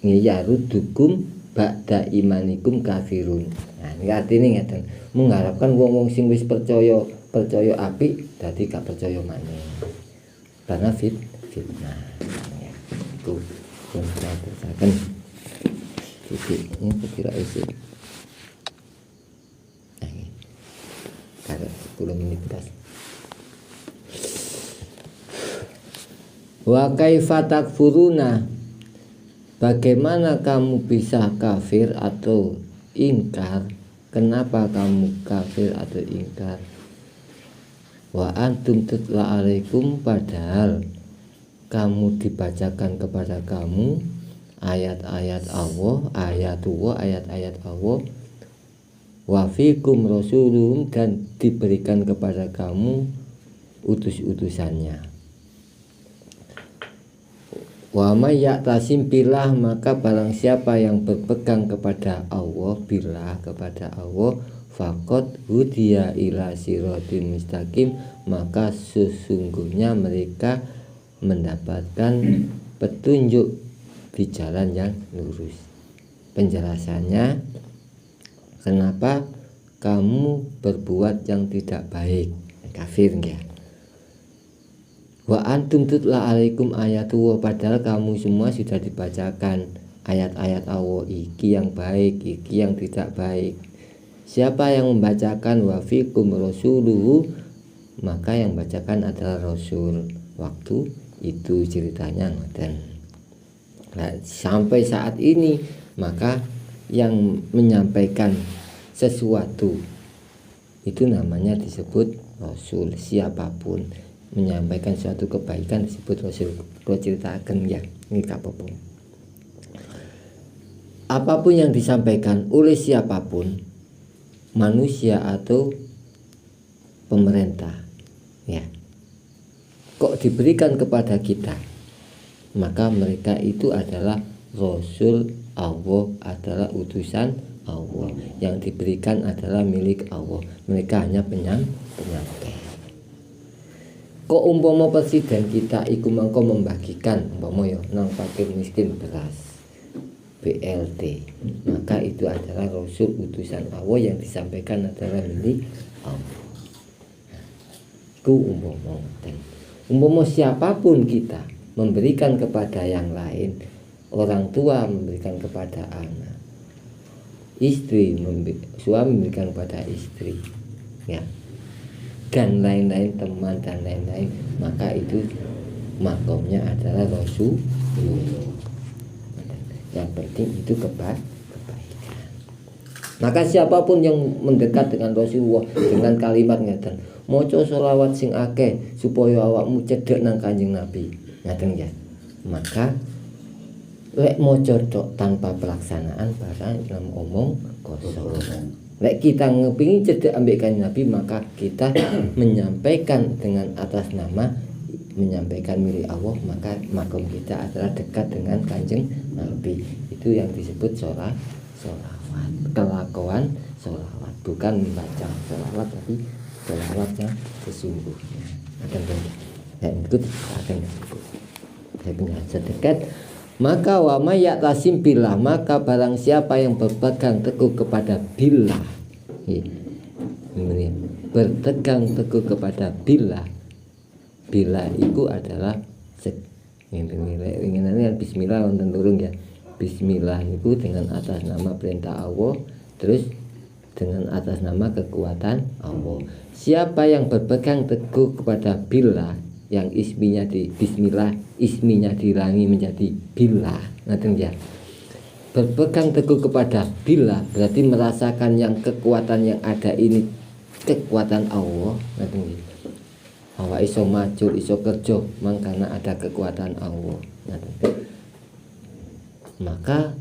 ngiyarudukum ba'da imanikum kafirun. Nah, ini artinya ngeten, mengharapkan wong-wong sing wis percaya apik dadi gak percaya maneh. Karena fitnah. Ya, itu yang saya bacakan. Ini kira isi. Nah, ini. Karena 10 menit pas. Wa kaifa takfuruna, bagaimana kamu bisa kafir atau ingkar? Kenapa kamu kafir atau ingkar? Wa antum tutla alaikum, padahal kamu dibacakan kepada kamu ayat-ayat Allah, ayat-ayat Allah. Wa fikum rasulun, dan diberikan kepada kamu utus-utusannya. Wa may ya'tasim billah, maka barang siapa yang berpegang kepada Allah, billah kepada Allah, faqad hudiya ila siratim mustaqim, maka sesungguhnya mereka mendapatkan petunjuk di jalan yang lurus. Penjelasannya, kenapa kamu berbuat yang tidak baik, kafir ya. Wa antum tutla alaikum ayatullah, padahal kamu semua sudah dibacakan ayat-ayat Allah, iki yang baik, iki yang tidak baik. Siapa yang membacakan wa fikum rasuluhu, maka yang membacakan adalah Rasul. Waktu itu ceritanya ngoten. Nah, sampai saat ini maka yang menyampaikan sesuatu itu namanya disebut Rasul. Siapapun menyampaikan suatu kebaikan disebut Rasul. Kalau ceritakan ya, ini apa-apa. Apapun yang disampaikan oleh siapapun, manusia atau pemerintah, ya, kok diberikan kepada kita, maka mereka itu adalah Rasul Allah, adalah utusan Allah, yang diberikan adalah milik Allah. Mereka hanya penyampai. Kok umpama presiden kita iku mangko membagikan umpama ya nang fakir miskin beras BLT, maka itu adalah Rasul utusan Allah yang disampaikan adalah milik Allah. Ku umpama siapapun kita memberikan kepada yang lain, orang tua memberikan kepada anak, istri suami memberikan kepada istri, ya, dan lain-lain, teman dan lain-lain, maka itu makomnya adalah Rasul. Yang penting itu kebaikan. Maka siapapun yang mendekat dengan Rasulullah dengan kalimat ngeten, maca sholawat sing akeh supaya awakmu cedhek nang Kanjeng Nabi, ngaten ya. Maka lek maca tok tanpa pelaksanaan barang dalam omong kosong. Lek kita ngepingin cedhek ambek Kanjeng Nabi, maka kita menyampaikan dengan atas nama menyampaikan milik Allah, maka makom kita adalah dekat dengan Kanjeng Nabi. Itu yang disebut sholawat. Kelakuan sholawat, bukan membaca sholawat tapi sholawatnya sesungguhnya. Dan ikut akan sedekat. Maka wa may ya'tasim billah, maka barang siapa yang berpegang teguh kepada billah, berpegang teguh kepada billah. Billah itu adalah inginannya bismillah wonten turung ya. Bismillah itu dengan atas nama perintah Allah, terus dengan atas nama kekuatan Allah. Siapa yang berpegang teguh kepada billah, yang isminya di bismillah, isminya dirangi menjadi billah, ngaten ya. Berpegang teguh kepada billah berarti merasakan yang kekuatan yang ada ini kekuatan Allah, ngaten ya. Awak iso maju, iso kerja, karena ada kekuatan Allah, ngaten. Maka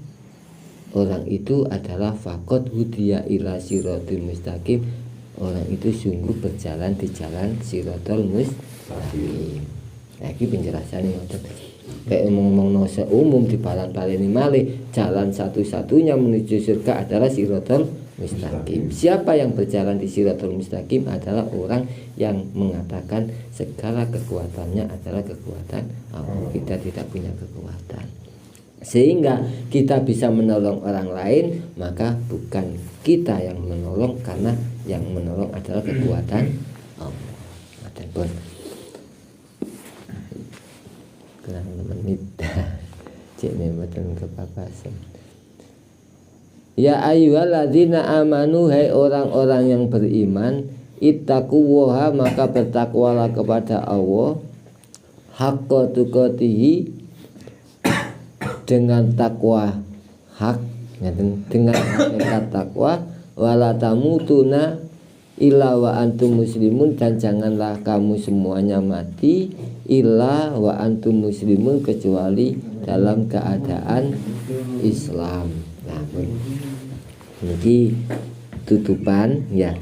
orang itu adalah faqad hudiya ila siratal mustaqim. Orang itu sungguh berjalan di jalan siratal mustaqim. Nah, ini penjelasannya ngoten. Kayak ngomong seumum di paling malih, jalan satu-satunya menuju surga adalah siratal mustaqim. Siapa yang berjalan di siratal mustaqim adalah orang yang mengatakan segala kekuatannya adalah kekuatan Allah. Kita tidak punya kekuatan sehingga kita bisa menolong orang lain, maka bukan kita yang menolong, karena yang menolong adalah kekuatan Allah. Adapun kurang menit cek mboten kepapasan. Ya ayyuhalladzina amanu, hai orang-orang yang beriman, ittaqullaha, maka bertakwalah kepada Allah, haqqa tuqatihi, dengan takwa hak, dengan hakikat takwa, wala tamutuna illa wa antum muslimun, dan janganlah kamu semuanya mati illa wa antum muslimun, kecuali dalam keadaan Islam. Nah, ini tutupan ya,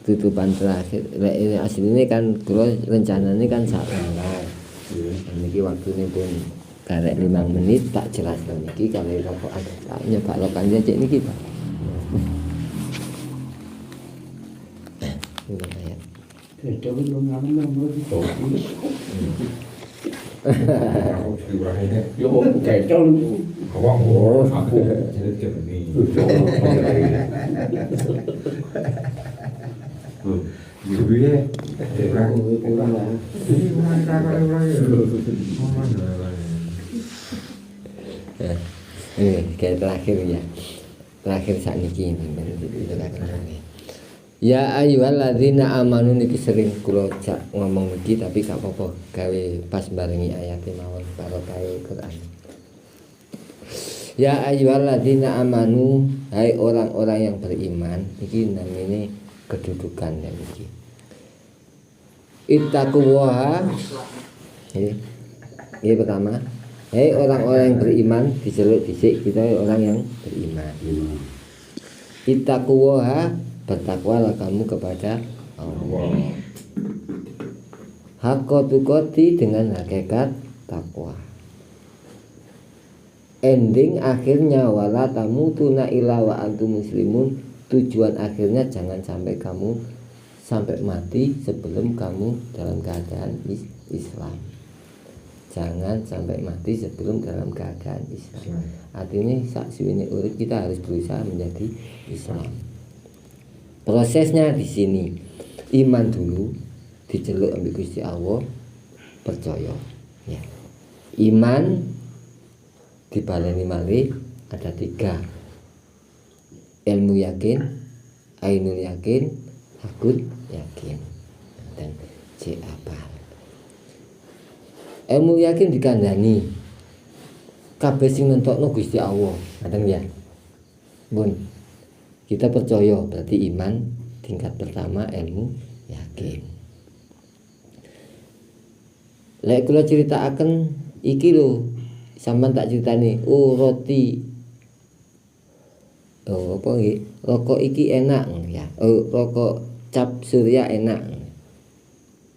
tutupan terakhir. Ini aslinya kan kalau rencananya kan saat ini waktunya pun karek 5 menit, tak jelaskan niki kalau rokokan tak nyoba rokokannya cek niki Pak. Ini kayak terakhir ya, terakhir saat ini ya ayyuhalladzina amanu, niki sering kula ngomong niki tapi gak apa-apa gawe pas barengi ayat mawon barokah Quran. Ya ayyuhalladzina amanu, hai orang-orang yang beriman, iki namanya kedudukannya niki. Ittaqullaha, ini pertama, hai orang-orang yang beriman, diceluk dhisik kita orang yang beriman. Ittaqullaha, bertakwalah kamu kepada Allah. Haqqa tuqati, dengan hakikat takwa. Ending akhirnya wala tamutuna illa wa antum muslimun, tujuan akhirnya jangan sampai kamu sampai mati sebelum kamu dalam keadaan Islam. Jangan sampai mati sebelum dalam keadaan Islam. Artinya sak suwene urip kita harus berusaha menjadi Islam. Prosesnya di sini, iman dulu, diceluk ambil Gusti Allah, percaya. Ya. Iman dibaleni malih ada 3. Ilmu yakin, ainul yakin, hakul yakin, dan C apal. Ilmu yakin dikandani kabeh sing nentokno Gusti Allah, ngoten ya. Bun. Kita percaya berarti iman tingkat pertama ilmu yakin. Lek kula critakaken iki lho, sampean tak critani, roti apa iki? Rokok iki enak ya. Rokok cap surya enak.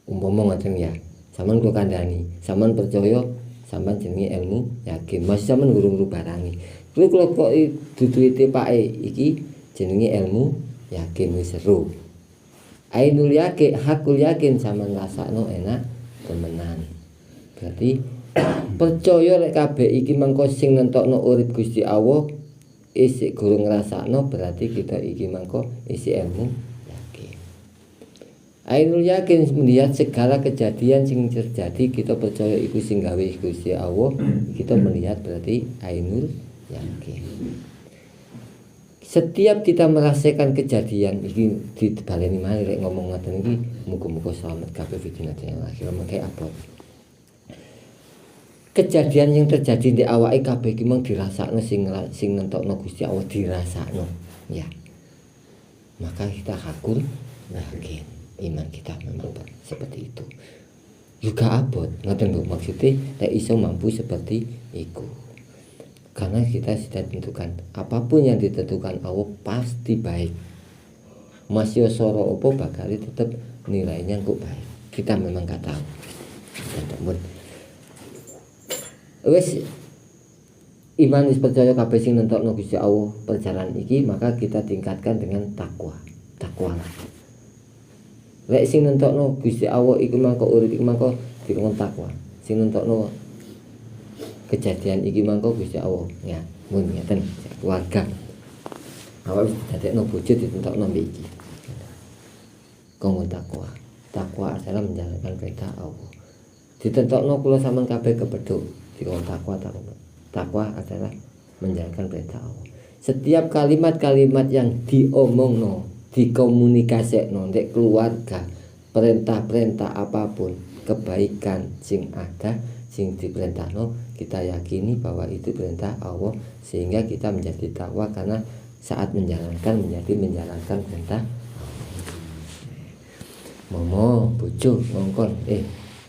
Umpama ngoten ya. Sampean kula kandhani, sampean percaya, sampean jenenge ilmu yakin. Masih sampean gurung barangi. Kuwi kula kok duduite pake iki jenenge ilmu yakin wis seru. Ainul yakin, hakul yakin sampean rasakno enak temenan. Berarti percaya lek kabeh iki mangko sing nentokno urip Gusti Allah isih gurung ngrasakno, berarti kita iki mangko isi ilmu yakin. Ainul yakin melihat segala kejadian sing terjadi, kita percaya iku sing gawe Gusti Allah, kita melihat berarti ainul yakin. Setiap kita merasakan kejadian iki dibaleni malih rek ngomong ngoten iki, muga-muga selamat kabeh fitnah yang akhir mengke upload. Kejadian yang terjadi di awake kabeh iki mung dirasakno sing nentokno Gusti Allah dirasakno ya. Maka kita hakul yakin, iman kita memang seperti itu. Juga abot ngoten lho, maksudnya lek iso mampu seperti iku. Karena kita sudah tentukan apapun yang ditentukan Allah pasti baik. Masih soro opo bakal tetap nilainya kok baik. Kita memang gak tahu. Teman-teman. Wes iman wis percaya kabeh sing nentokno Gusti Allah perjalanan iki, maka kita tingkatkan dengan takwa. Takwa lah. Lek sing nentokno Gusti Allah iku mangko urip iku mangko dikon takwa. Sing nentokno kejadian iki mangko Gusti Allah ya, mun ngeten keluarga. Awak wis dadekno bojo ditentokno mbek iki. Kanggo takwa. Takwa adalah menjalankan perintah Allah. Ditentokno kula sampean kabeh kepedhuk dikon takwa. Takwa adalah menjalankan perintah Allah. Setiap kalimat-kalimat yang diomongno, dikomunikasekno ndek keluarga, perintah-perintah apapun, kebaikan sing ada, sing diperintahno, kita yakini bahwa itu perintah Allah, sehingga kita menjadi takwa karena saat menjalankan menjalankan perintah Allah. Momo bojo ngongkon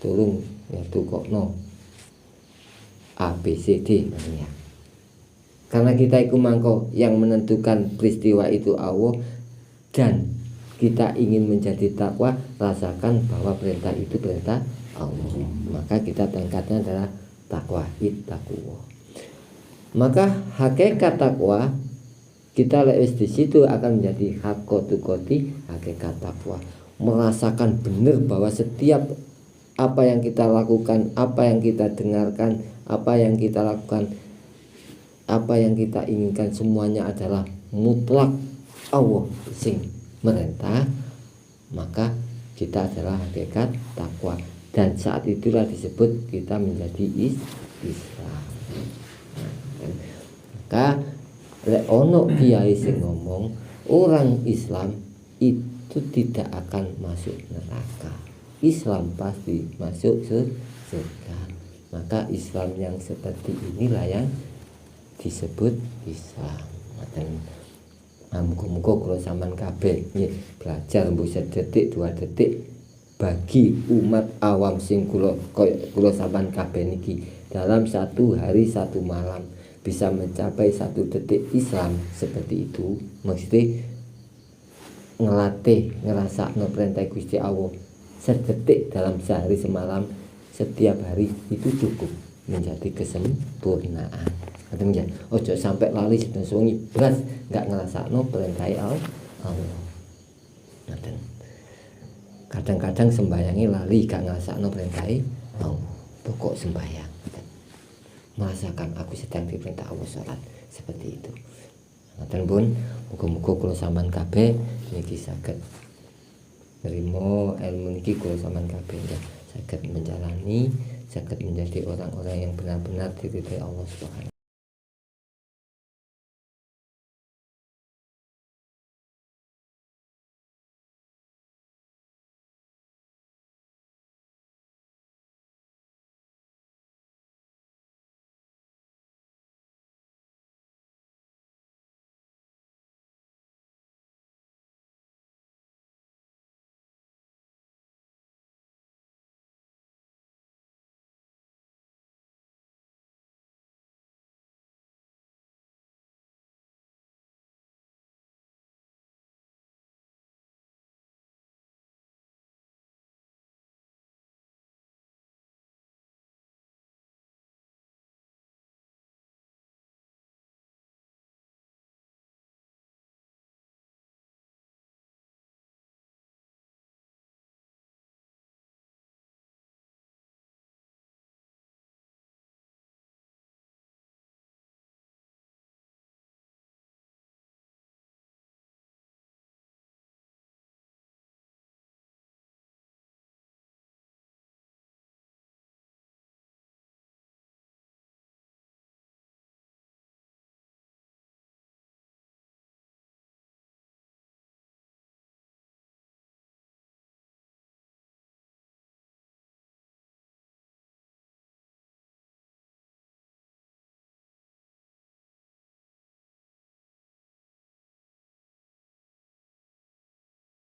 tolong ya tukokno ABCD namanya. Karena kita iku mangko yang menentukan peristiwa itu Allah, dan kita ingin menjadi takwa, rasakan bahwa perintah itu perintah Allah. Maka kita tingkatnya adalah takwa, ittaqwa. Maka hakikat takwa kita lewat di situ akan menjadi hakotukoti hakikat takwa. Merasakan benar bahwa setiap apa yang kita lakukan, apa yang kita dengarkan, apa yang kita lakukan, apa yang kita inginkan, semuanya adalah mutlak Allah sing merintah. Maka kita adalah hakikat takwa. Dan saat itulah disebut kita menjadi Islam. Maka lek ono kiai sing ngomong orang Islam itu tidak akan masuk neraka, Islam pasti masuk surga. Maka Islam yang seperti inilah yang disebut Islam. Muga-muga kula sampean kabeh nggih belajar mbok sedetik 2 detik bagi umat awam sing kula sampean kabeh niki dalam 1 hari 1 malam bisa mencapai 1 detik Islam seperti itu. Maksudnya ngelatih ngerasakno perintah Gusti Allah sedetik dalam sehari semalam, setiap hari itu cukup menjadi kesempurnaan. Artinya ojo sampai lali sewengi belas nggak ngrasakno perintah Allah. Ngoten. Kadang-kadang sembayangi lali gak ngrasakno perintah Allah. Pokok sembayang. Merasakan aku sedang diperintah Allah sholat seperti itu. Ngoten pun muga-muga kula sampean kabeh niki saged nrimo ilmu niki kula sampean kabeh saged menjalani, saged menjadi orang-orang yang benar-benar diridhoi Allah Subhanahu